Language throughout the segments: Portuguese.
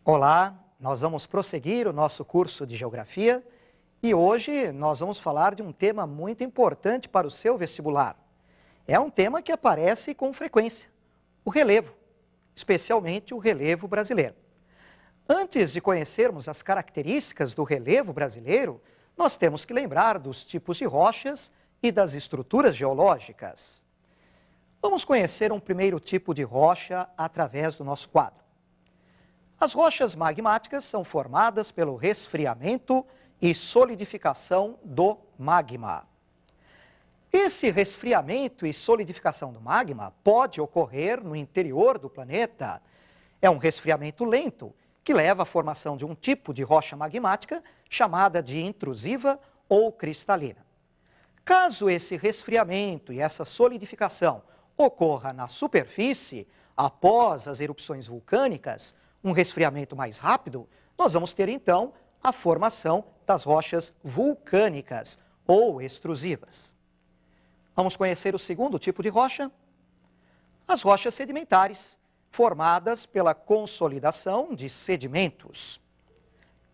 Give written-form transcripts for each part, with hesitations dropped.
Olá, nós vamos prosseguir o nosso curso de Geografia e hoje nós vamos falar de um tema muito importante para o seu vestibular. É um tema que aparece com frequência, o relevo, especialmente o relevo brasileiro. Antes de conhecermos as características do relevo brasileiro, nós temos que lembrar dos tipos de rochas e das estruturas geológicas. Vamos conhecer um primeiro tipo de rocha através do nosso quadro. As rochas magmáticas são formadas pelo resfriamento e solidificação do magma. Esse resfriamento e solidificação do magma pode ocorrer no interior do planeta. É um resfriamento lento que leva à formação de um tipo de rocha magmática chamada de intrusiva ou cristalina. Caso esse resfriamento e essa solidificação ocorra na superfície, após as erupções vulcânicas, um resfriamento mais rápido, nós vamos ter então a formação das rochas vulcânicas ou extrusivas. Vamos conhecer o segundo tipo de rocha? As rochas sedimentares, formadas pela consolidação de sedimentos.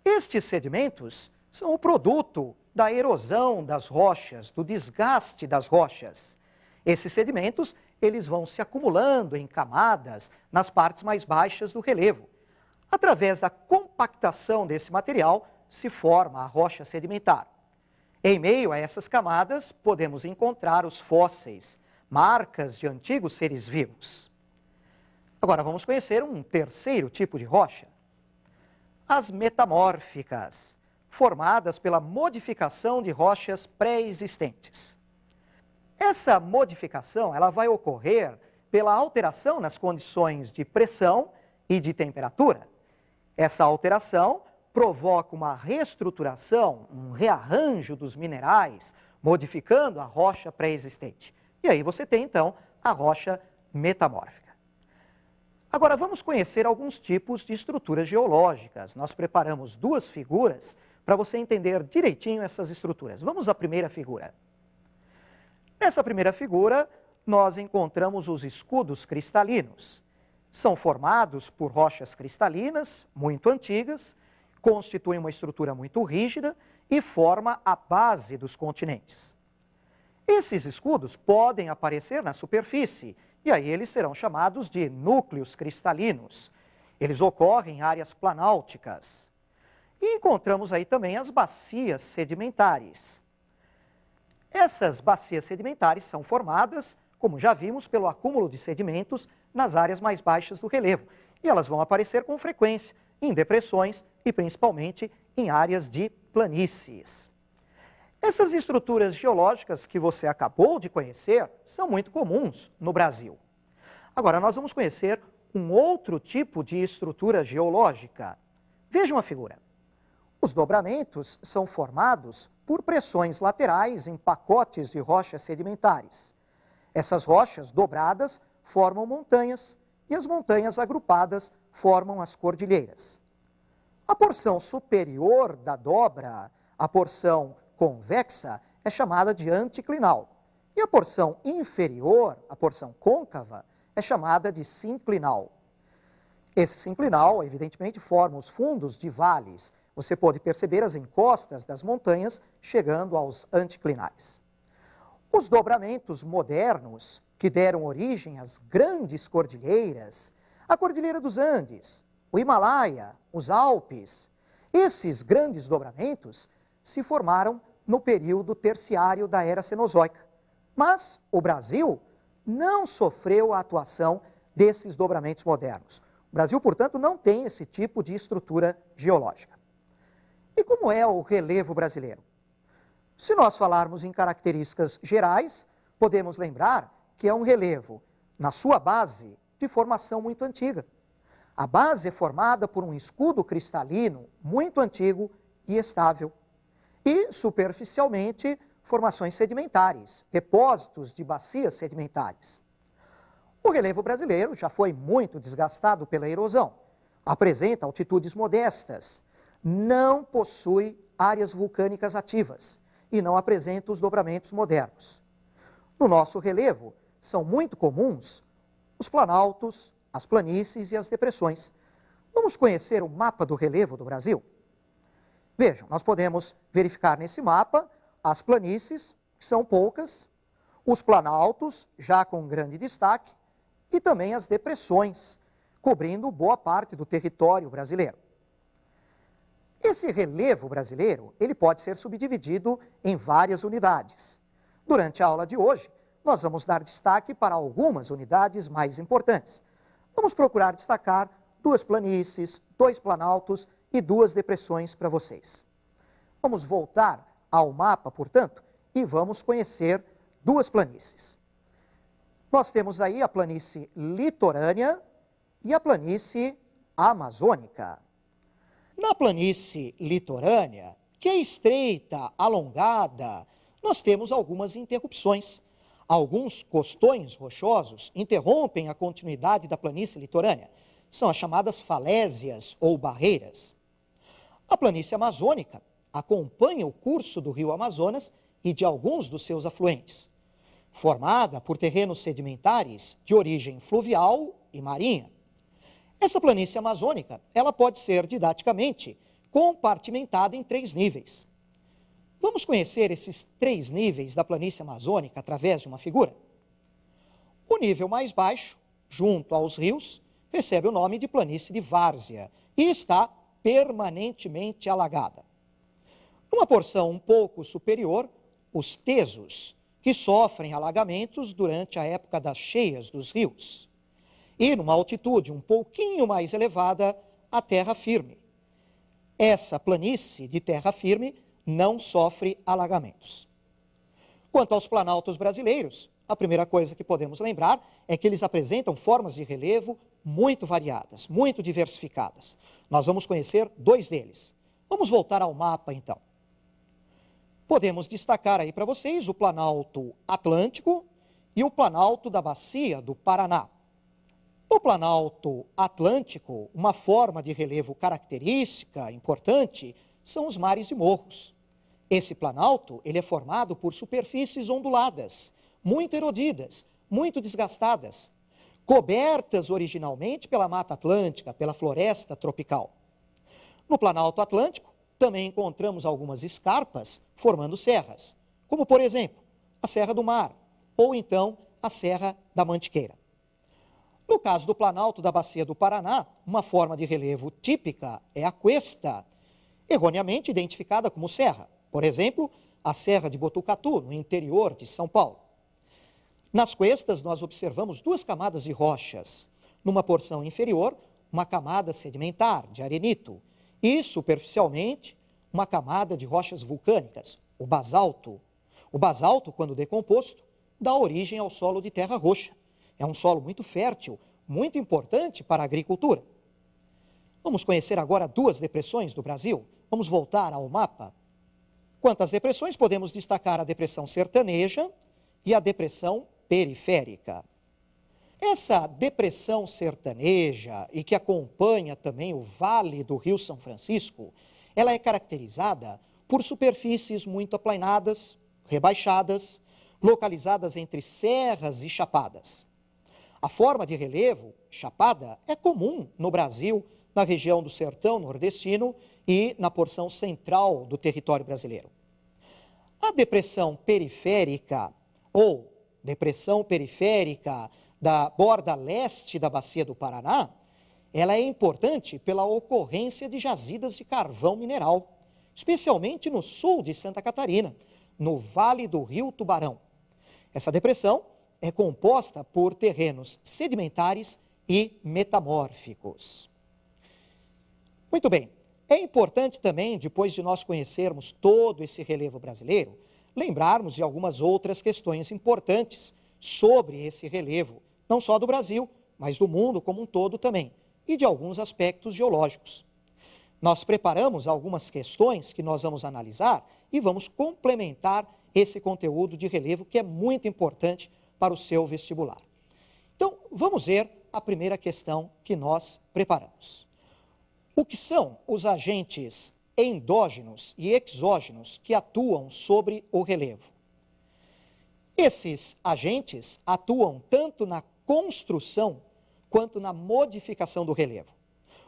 Estes sedimentos são o produto da erosão das rochas, do desgaste das rochas. Esses sedimentos, eles vão se acumulando em camadas nas partes mais baixas do relevo. Através da compactação desse material, se forma a rocha sedimentar. Em meio a essas camadas, podemos encontrar os fósseis, marcas de antigos seres vivos. Agora vamos conhecer um terceiro tipo de rocha. As metamórficas, formadas pela modificação de rochas pré-existentes. Essa modificação ela vai ocorrer pela alteração nas condições de pressão e de temperatura. Essa alteração provoca uma reestruturação, um rearranjo dos minerais, modificando a rocha pré-existente. E aí você tem, então, a rocha metamórfica. Agora, vamos conhecer alguns tipos de estruturas geológicas. Nós preparamos duas figuras para você entender direitinho essas estruturas. Vamos à primeira figura. Nessa primeira figura, nós encontramos os escudos cristalinos. São formados por rochas cristalinas, muito antigas, constituem uma estrutura muito rígida e forma a base dos continentes. Esses escudos podem aparecer na superfície, e aí eles serão chamados de núcleos cristalinos. Eles ocorrem em áreas planálticas. E encontramos aí também as bacias sedimentares. Essas bacias sedimentares são formadas, como já vimos, pelo acúmulo de sedimentos nas áreas mais baixas do relevo. E elas vão aparecer com frequência em depressões e principalmente em áreas de planícies. Essas estruturas geológicas que você acabou de conhecer são muito comuns no Brasil. Agora nós vamos conhecer um outro tipo de estrutura geológica. Vejam a figura. Os dobramentos são formados por pressões laterais em pacotes de rochas sedimentares. Essas rochas dobradas formam montanhas e as montanhas agrupadas formam as cordilheiras. A porção superior da dobra, a porção convexa, é chamada de anticlinal. E a porção inferior, a porção côncava, é chamada de sinclinal. Esse sinclinal, evidentemente, forma os fundos de vales. Você pode perceber as encostas das montanhas chegando aos anticlinais. Os dobramentos modernos, que deram origem às grandes cordilheiras, a Cordilheira dos Andes, o Himalaia, os Alpes, esses grandes dobramentos se formaram no período terciário da Era Cenozoica. Mas o Brasil não sofreu a atuação desses dobramentos modernos. O Brasil, portanto, não tem esse tipo de estrutura geológica. E como é o relevo brasileiro? Se nós falarmos em características gerais, podemos lembrar que é um relevo, na sua base, de formação muito antiga. A base é formada por um escudo cristalino muito antigo e estável. E, superficialmente, formações sedimentares, depósitos de bacias sedimentares. O relevo brasileiro já foi muito desgastado pela erosão. Apresenta altitudes modestas, não possui áreas vulcânicas ativas e não apresenta os dobramentos modernos. No nosso relevo, são muito comuns os planaltos, as planícies e as depressões. Vamos conhecer o mapa do relevo do Brasil? Vejam, nós podemos verificar nesse mapa as planícies, que são poucas, os planaltos, já com grande destaque, e também as depressões, cobrindo boa parte do território brasileiro. Esse relevo brasileiro, ele pode ser subdividido em várias unidades. Durante a aula de hoje, nós vamos dar destaque para algumas unidades mais importantes. Vamos procurar destacar 2 planícies, 2 planaltos e 2 depressões para vocês. Vamos voltar ao mapa, portanto, e vamos conhecer 2 planícies. Nós temos aí a planície litorânea e a planície amazônica. Na planície litorânea, que é estreita, alongada, nós temos algumas interrupções. Alguns costões rochosos interrompem a continuidade da planície litorânea. São as chamadas falésias ou barreiras. A planície amazônica acompanha o curso do rio Amazonas e de alguns dos seus afluentes, formada por terrenos sedimentares de origem fluvial e marinha. Essa planície amazônica, ela pode ser didaticamente compartimentada em 3 níveis. Vamos conhecer esses 3 níveis da planície amazônica através de uma figura? O nível mais baixo, junto aos rios, recebe o nome de planície de várzea e está permanentemente alagada. Numa porção um pouco superior, os tesos, que sofrem alagamentos durante a época das cheias dos rios. E numa altitude um pouquinho mais elevada, a terra firme. Essa planície de terra firme não sofre alagamentos. Quanto aos planaltos brasileiros, a primeira coisa que podemos lembrar é que eles apresentam formas de relevo muito variadas, muito diversificadas. Nós vamos conhecer 2 deles. Vamos voltar ao mapa, então. Podemos destacar aí para vocês o Planalto Atlântico e o Planalto da Bacia do Paraná. No Planalto Atlântico, uma forma de relevo característica, importante, são os mares e morros. Esse planalto, ele é formado por superfícies onduladas, muito erodidas, muito desgastadas, cobertas originalmente pela Mata Atlântica, pela floresta tropical. No Planalto Atlântico, também encontramos algumas escarpas formando serras, como, por exemplo, a Serra do Mar, ou então a Serra da Mantiqueira. No caso do Planalto da Bacia do Paraná, uma forma de relevo típica é a cuesta, erroneamente identificada como serra, por exemplo, a Serra de Botucatu, no interior de São Paulo. Nas cuestas, nós observamos 2 camadas de rochas. Numa porção inferior, uma camada sedimentar, de arenito, e, superficialmente, uma camada de rochas vulcânicas, o basalto. O basalto, quando decomposto, dá origem ao solo de terra roxa. É um solo muito fértil, muito importante para a agricultura. Vamos conhecer agora 2 depressões do Brasil. Vamos voltar ao mapa. Quanto às depressões, podemos destacar a depressão sertaneja e a depressão periférica. Essa depressão sertaneja e que acompanha também o Vale do Rio São Francisco, ela é caracterizada por superfícies muito aplainadas, rebaixadas, localizadas entre serras e chapadas. A forma de relevo, chapada, é comum no Brasil, na região do sertão nordestino e na porção central do território brasileiro. A depressão periférica, ou depressão periférica da borda leste da bacia do Paraná, ela é importante pela ocorrência de jazidas de carvão mineral, especialmente no sul de Santa Catarina, no Vale do Rio Tubarão. Essa depressão é composta por terrenos sedimentares e metamórficos. Muito bem, é importante também, depois de nós conhecermos todo esse relevo brasileiro, lembrarmos de algumas outras questões importantes sobre esse relevo, não só do Brasil, mas do mundo como um todo também, e de alguns aspectos geológicos. Nós preparamos algumas questões que nós vamos analisar e vamos complementar esse conteúdo de relevo que é muito importante para o seu vestibular. Então, vamos ver a primeira questão que nós preparamos. O que são os agentes endógenos e exógenos que atuam sobre o relevo? Esses agentes atuam tanto na construção quanto na modificação do relevo.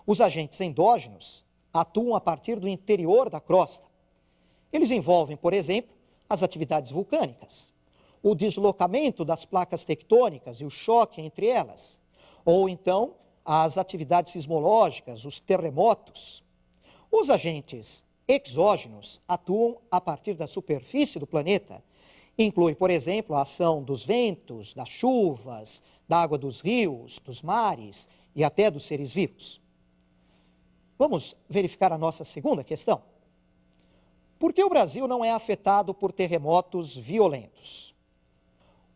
Os agentes endógenos atuam a partir do interior da crosta. Eles envolvem, por exemplo, as atividades vulcânicas, o deslocamento das placas tectônicas e o choque entre elas, ou então as atividades sismológicas, os terremotos. Os agentes exógenos atuam a partir da superfície do planeta. Inclui, por exemplo, a ação dos ventos, das chuvas, da água dos rios, dos mares e até dos seres vivos. Vamos verificar a nossa segunda questão. Por que o Brasil não é afetado por terremotos violentos?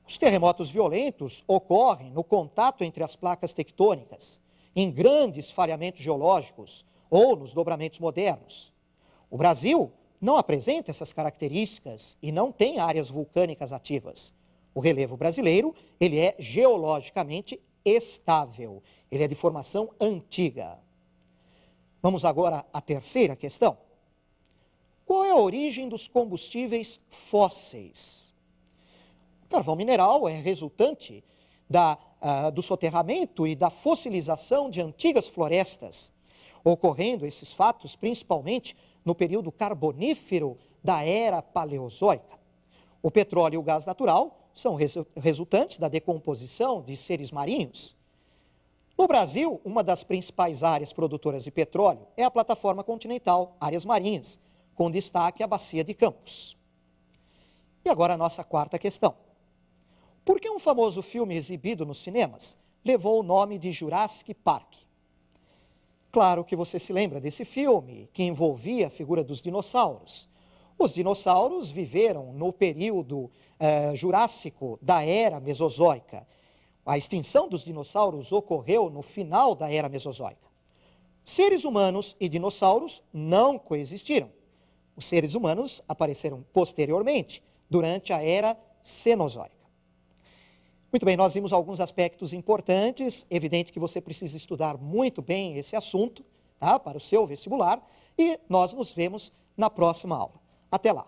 Os terremotos violentos ocorrem no contato entre as placas tectônicas, em grandes falhamentos geológicos ou nos dobramentos modernos. O Brasil não apresenta essas características e não tem áreas vulcânicas ativas. O relevo brasileiro, ele é geologicamente estável, ele é de formação antiga. Vamos agora à terceira questão. Qual é a origem dos combustíveis fósseis? O carvão mineral é resultante do soterramento e da fossilização de antigas florestas, ocorrendo esses fatos principalmente no período carbonífero da era paleozoica. O petróleo e o gás natural são resultantes da decomposição de seres marinhos. No Brasil, uma das principais áreas produtoras de petróleo é a plataforma continental, áreas marinhas, com destaque a bacia de Campos. E agora a nossa quarta questão. Por que um famoso filme exibido nos cinemas levou o nome de Jurassic Park? Claro que você se lembra desse filme, que envolvia a figura dos dinossauros. Os dinossauros viveram no período jurássico da era mesozoica. A extinção dos dinossauros ocorreu no final da era mesozoica. Seres humanos e dinossauros não coexistiram. Os seres humanos apareceram posteriormente, durante a era cenozoica. Muito bem, nós vimos alguns aspectos importantes, evidente que você precisa estudar muito bem esse assunto, tá, para o seu vestibular, e nós nos vemos na próxima aula. Até lá!